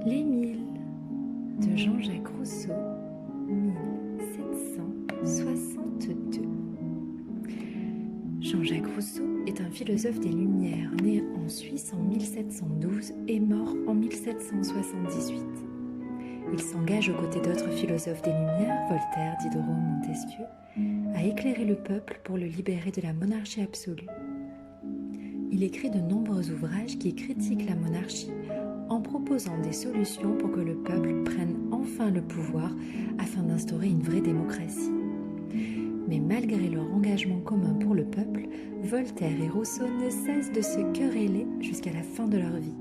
L'Émile de Jean-Jacques Rousseau, 1762. Jean-Jacques Rousseau est un philosophe des Lumières, né en Suisse en 1712 et mort en 1778. Il s'engage aux côtés d'autres philosophes des Lumières, Voltaire, Diderot, Montesquieu, à éclairer le peuple pour le libérer de la monarchie absolue. Il écrit de nombreux ouvrages qui critiquent la monarchie en proposant des solutions pour que le peuple prenne enfin le pouvoir afin d'instaurer une vraie démocratie. Mais malgré leur engagement commun pour le peuple, Voltaire et Rousseau ne cessent de se quereller jusqu'à la fin de leur vie.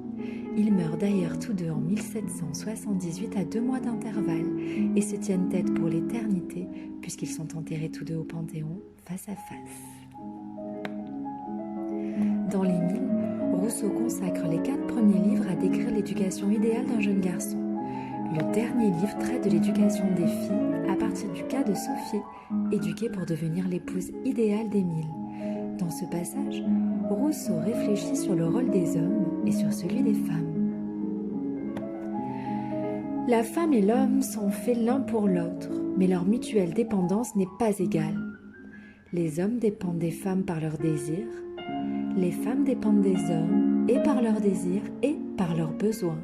Ils meurent d'ailleurs tous deux en 1778 à 2 mois d'intervalle et se tiennent tête pour l'éternité puisqu'ils sont enterrés tous deux au Panthéon face à face. Dans l'Émile, Rousseau consacre les 4 premiers livres à décrire l'éducation idéale d'un jeune garçon. Le dernier livre traite de l'éducation des filles à partir du cas de Sophie, éduquée pour devenir l'épouse idéale d'Émile. Dans ce passage, Rousseau réfléchit sur le rôle des hommes et sur celui des femmes. La femme et l'homme sont faits l'un pour l'autre, mais leur mutuelle dépendance n'est pas égale. Les hommes dépendent des femmes par leurs désirs, les femmes dépendent des hommes et par leurs désirs et par leurs besoins.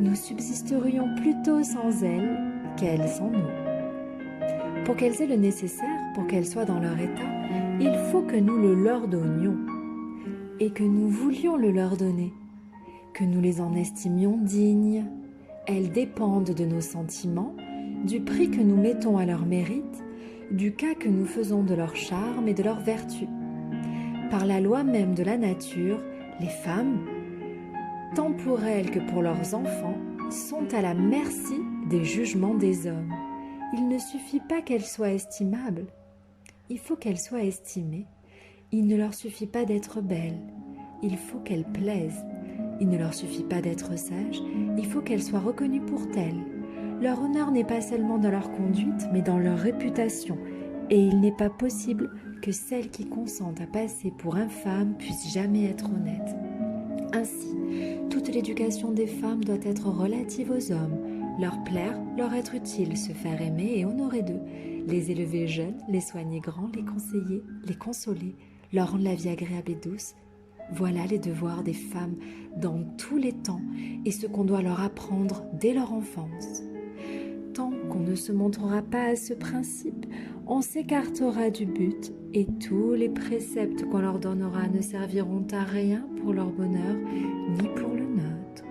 Nous subsisterions plutôt sans elles qu'elles sans nous. Pour qu'elles aient le nécessaire, pour qu'elles soient dans leur état, il faut que nous le leur donnions et que nous voulions le leur donner, que nous les en estimions dignes. Elles dépendent de nos sentiments, du prix que nous mettons à leur mérite, du cas que nous faisons de leur charme et de leur vertu. Par la loi même de la nature, les femmes, tant pour elles que pour leurs enfants, sont à la merci des jugements des hommes. Il ne suffit pas qu'elles soient estimables, il faut qu'elles soient estimées. Il ne leur suffit pas d'être belles, il faut qu'elles plaisent. Il ne leur suffit pas d'être sages, il faut qu'elles soient reconnues pour telles. Leur honneur n'est pas seulement dans leur conduite, mais dans leur réputation, et il n'est pas possible que celles qui consentent à passer pour infâmes puissent jamais être honnêtes. Ainsi, toute l'éducation des femmes doit être relative aux hommes, leur plaire, leur être utile, se faire aimer et honorer d'eux, les élever jeunes, les soigner grands, les conseiller, les consoler, leur rendre la vie agréable et douce. Voilà les devoirs des femmes dans tous les temps et ce qu'on doit leur apprendre dès leur enfance. Tant qu'on ne se montrera pas à ce principe, on s'écartera du but et tous les préceptes qu'on leur donnera ne serviront à rien pour leur bonheur ni pour le nôtre.